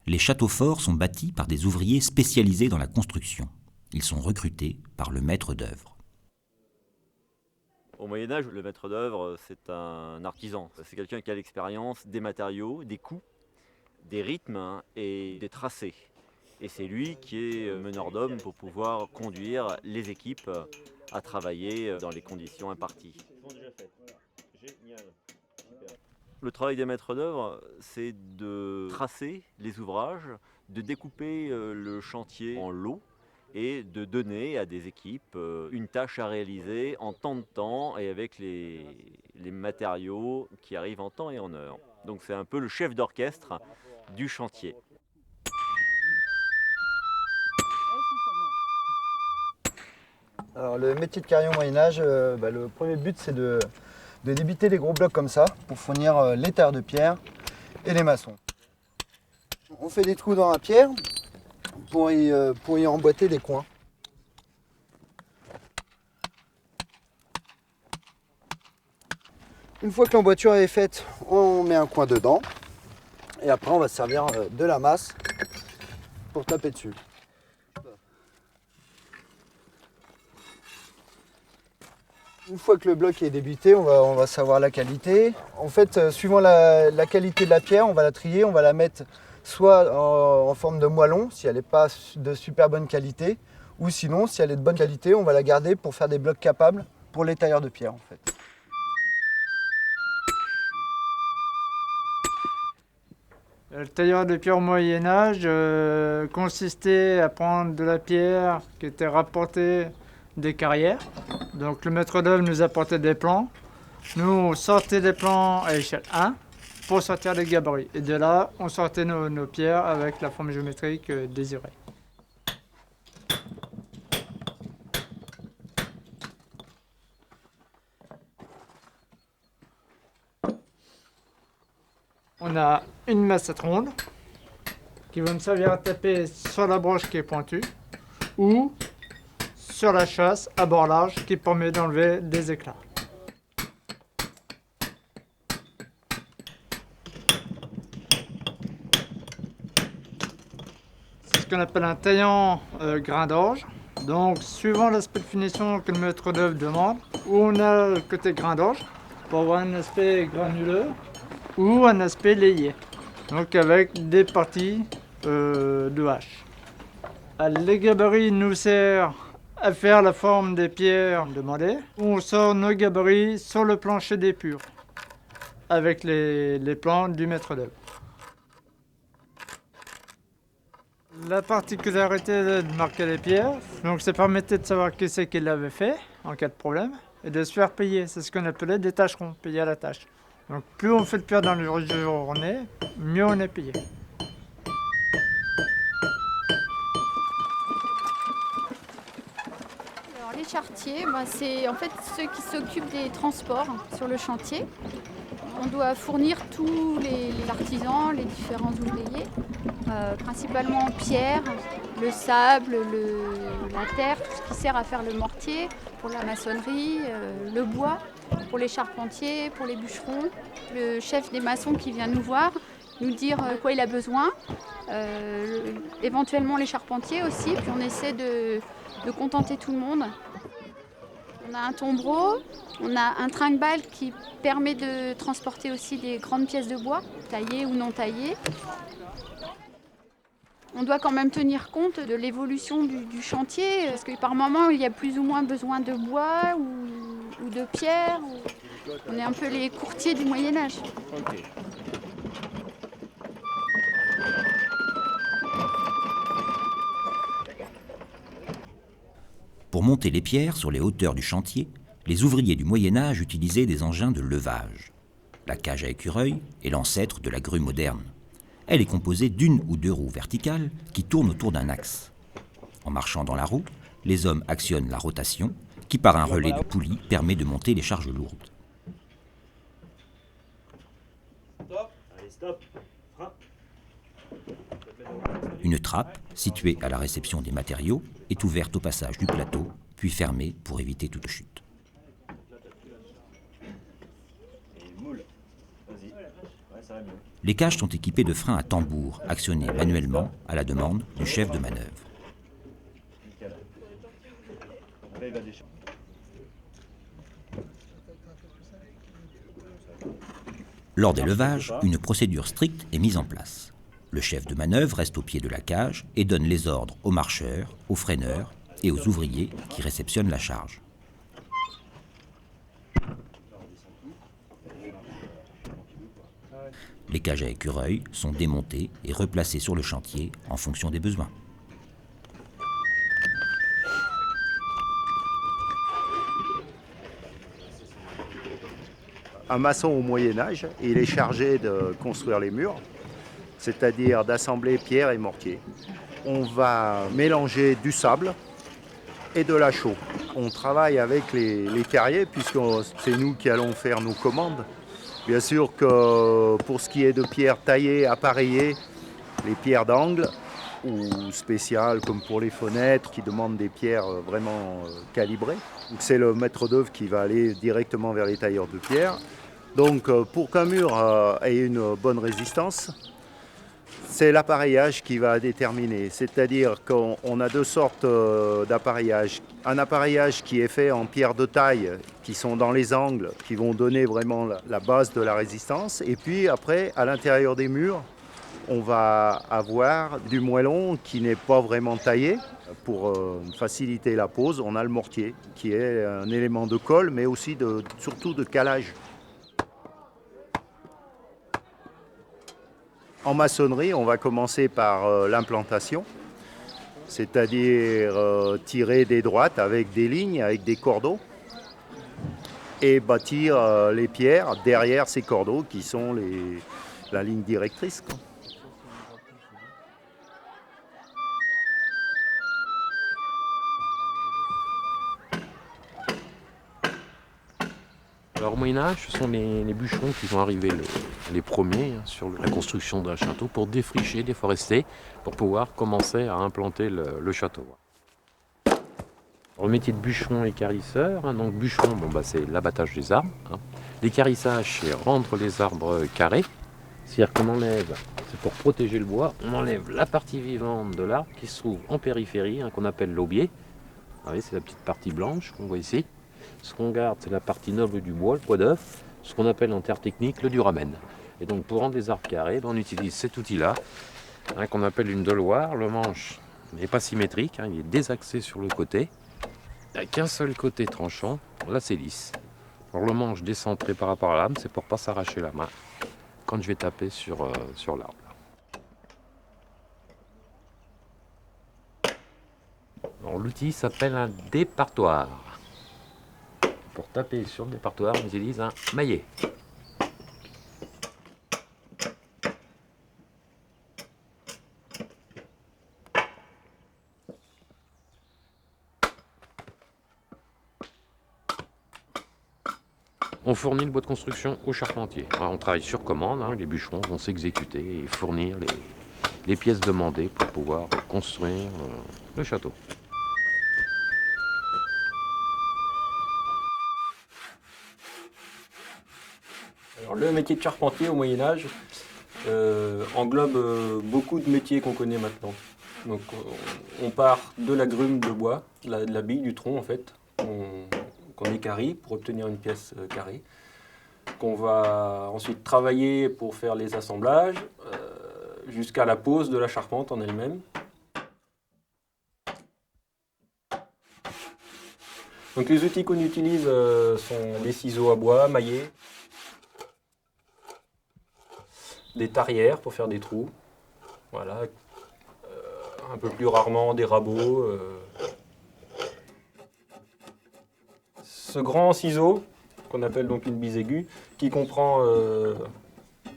Les châteaux forts sont bâtis par des ouvriers spécialisés dans la construction. Ils sont recrutés par le maître d'œuvre. Au Moyen-Âge, le maître d'œuvre, c'est un artisan. C'est quelqu'un qui a l'expérience des matériaux, des coûts, des rythmes et des tracés. Et c'est lui qui est meneur d'hommes pour pouvoir conduire les équipes à travailler dans les conditions imparties. Le travail des maîtres d'œuvre, c'est de tracer les ouvrages, de découper le chantier en lots et de donner à des équipes une tâche à réaliser en tant de temps et avec les matériaux qui arrivent en temps et en heure. Donc c'est un peu le chef d'orchestre du chantier. Alors le métier de carrier au Moyen-Âge, le premier but c'est de débiter les gros blocs comme ça pour fournir les tailleurs de pierre et les maçons. On fait des trous dans la pierre pour y emboîter les coins. Une fois que l'emboîture est faite, on met un coin dedans et après on va se servir de la masse pour taper dessus. Une fois que le bloc est débité, on va savoir la qualité. En fait, suivant la qualité de la pierre, on va la trier, on va la mettre soit en forme de moellon, si elle n'est pas de super bonne qualité, ou sinon, si elle est de bonne qualité, on va la garder pour faire des blocs capables pour les tailleurs de pierre, en fait. Le tailleur de pierre au Moyen-Âge consistait à prendre de la pierre qui était rapportée des carrières. Donc le maître d'œuvre nous apportait des plans. Nous, on sortait des plans à échelle 1 pour sortir les gabarits. Et de là, on sortait nos pierres avec la forme géométrique désirée. On a une massette ronde qui va me servir à taper sur la broche qui est pointue ou sur la chasse à bord large qui permet d'enlever des éclats. C'est ce qu'on appelle un taillant grain d'orge. Donc suivant l'aspect de finition que le maître d'œuvre demande, où on a le côté grain d'orge pour avoir un aspect granuleux ou un aspect layé, donc avec des parties de hache. Les gabarits nous servent à faire la forme des pierres demandées. On sort nos gabarits sur le plancher d'épure avec les plans du maître d'œuvre. La particularité de marquer les pierres, donc ça permettait de savoir qui c'est qui l'avait fait en cas de problème et de se faire payer. C'est ce qu'on appelait des tâcherons, payer à la tâche. Donc plus on fait de pierre dans le journée, mieux on est payé. Alors les charretiers, c'est en fait ceux qui s'occupent des transports sur le chantier. On doit fournir tous les artisans, les différents ouvriers, principalement en pierre, le sable, la terre, tout ce qui sert à faire le mortier, pour la maçonnerie, le bois, pour les charpentiers, pour les bûcherons, le chef des maçons qui vient nous voir, nous dire quoi il a besoin, éventuellement les charpentiers aussi, puis on essaie de contenter tout le monde. On a un tombereau, on a un trinque-balle qui permet de transporter aussi des grandes pièces de bois, taillées ou non taillées. On doit quand même tenir compte de l'évolution du chantier, parce que par moment, il y a plus ou moins besoin de bois ou de pierre. On est un peu les courtiers du Moyen-Âge. Okay. Pour monter les pierres sur les hauteurs du chantier, les ouvriers du Moyen-Âge utilisaient des engins de levage. La cage à écureuil est l'ancêtre de la grue moderne. Elle est composée d'une ou deux roues verticales qui tournent autour d'un axe. En marchant dans la roue, les hommes actionnent la rotation qui, par un relais de poulie, permet de monter les charges lourdes. Une trappe, située à la réception des matériaux, est ouverte au passage du plateau, puis fermée pour éviter toute chute. Et moule. Vas-y. Ouais, ça va mieux. Les cages sont équipées de freins à tambour, actionnés manuellement à la demande du chef de manœuvre. Lors des levages, une procédure stricte est mise en place. Le chef de manœuvre reste au pied de la cage et donne les ordres aux marcheurs, aux freineurs et aux ouvriers qui réceptionnent la charge. Les cages à écureuils sont démontées et replacées sur le chantier en fonction des besoins. Un maçon au Moyen-Âge, il est chargé de construire les murs, c'est-à-dire d'assembler pierre et mortier. On va mélanger du sable et de la chaux. On travaille avec les carriers puisque c'est nous qui allons faire nos commandes. Bien sûr que pour ce qui est de pierres taillées, appareillées, les pierres d'angle ou spéciales comme pour les fenêtres qui demandent des pierres vraiment calibrées. C'est le maître d'œuvre qui va aller directement vers les tailleurs de pierre. Donc pour qu'un mur ait une bonne résistance, c'est l'appareillage qui va déterminer. C'est-à-dire qu'on a deux sortes d'appareillage. Un appareillage qui est fait en pierre de taille, qui sont dans les angles, qui vont donner vraiment la base de la résistance. Et puis après, à l'intérieur des murs, on va avoir du moellon qui n'est pas vraiment taillé. Pour faciliter la pose, on a le mortier, qui est un élément de colle, mais aussi surtout de calage. En maçonnerie, on va commencer par l'implantation, c'est-à-dire tirer des droites avec des lignes, avec des cordeaux, et bâtir les pierres derrière ces cordeaux qui sont la ligne directrice, quoi. Alors au Moyen-Âge, ce sont les bûcherons qui vont arriver les premiers sur la construction d'un château pour défricher, déforester, pour pouvoir commencer à implanter le château. Alors, le métier de bûcheron et carisseur, donc bûcheron, c'est l'abattage des arbres. L'écarissage, c'est rendre les arbres carrés. C'est-à-dire qu'on enlève, c'est pour protéger le bois, on enlève la partie vivante de l'arbre qui se trouve en périphérie, qu'on appelle l'aubier. Vous voyez, c'est la petite partie blanche qu'on voit ici. Ce qu'on garde, c'est la partie noble du bois, le poids d'œuf, ce qu'on appelle en termes techniques le duramen. Et donc pour rendre les arbres carrés, on utilise cet outil-là, qu'on appelle une doloire. Le manche n'est pas symétrique, il est désaxé sur le côté. Il n'y a qu'un seul côté tranchant, là c'est lisse. Alors le manche décentré par rapport à la lame, c'est pour ne pas s'arracher la main quand je vais taper sur l'arbre. L'outil s'appelle un départoir. Pour taper sur le départoir, on utilise un maillet. On fournit le bois de construction au charpentier. On travaille sur commande, les bûcherons vont s'exécuter et fournir les pièces demandées pour pouvoir construire le château. Alors, le métier de charpentier au Moyen-Âge englobe beaucoup de métiers qu'on connaît maintenant. Donc, on part de la grume de bois, de la bille, du tronc en fait, qu'on équarrit pour obtenir une pièce carrée, qu'on va ensuite travailler pour faire les assemblages, jusqu'à la pose de la charpente en elle-même. Donc les outils qu'on utilise sont des ciseaux à bois maillés, des tarières pour faire des trous, voilà, un peu plus rarement des rabots. Ce grand ciseau, qu'on appelle donc une bise aiguë, qui comprend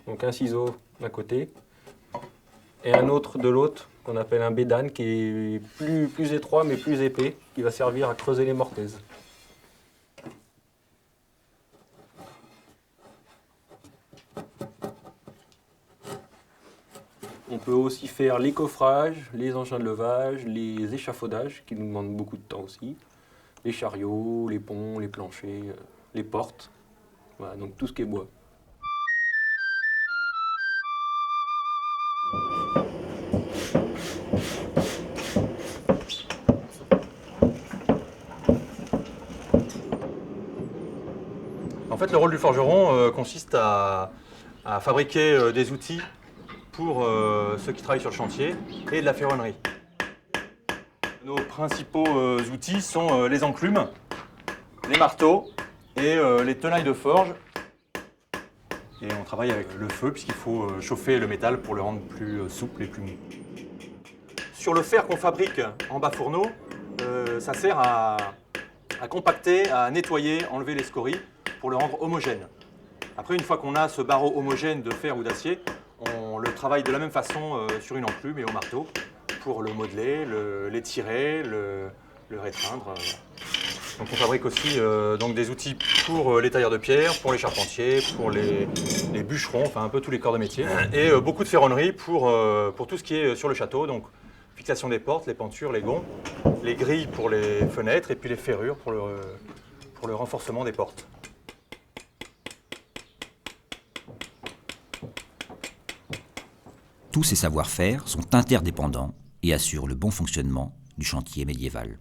donc un ciseau d'un côté et un autre de l'autre, qu'on appelle un bédane, qui est plus étroit mais plus épais, qui va servir à creuser les mortaises. On peut aussi faire les coffrages, les engins de levage, les échafaudages, qui nous demandent beaucoup de temps aussi, les chariots, les ponts, les planchers, les portes, voilà, donc tout ce qui est bois. fait, le rôle du forgeron consiste à fabriquer des outils pour ceux qui travaillent sur le chantier et de la ferronnerie. Nos principaux outils sont les enclumes, les marteaux et les tenailles de forge. Et on travaille avec le feu puisqu'il faut chauffer le métal pour le rendre plus souple et plus mou. Sur le fer qu'on fabrique en bas fourneau, ça sert à compacter, à nettoyer, enlever les scories pour le rendre homogène. Après, une fois qu'on a ce barreau homogène de fer ou d'acier, on le travaille de la même façon sur une enclume et au marteau pour le modeler, l'étirer, le rétreindre. Donc on fabrique aussi donc des outils pour les tailleurs de pierre, pour les charpentiers, pour les bûcherons, enfin un peu tous les corps de métier. Et beaucoup de ferronnerie pour tout ce qui est sur le château, donc fixation des portes, les pentures, les gonds, les grilles pour les fenêtres et puis les ferrures pour le renforcement des portes. Tous ces savoir-faire sont interdépendants et assurent le bon fonctionnement du chantier médiéval.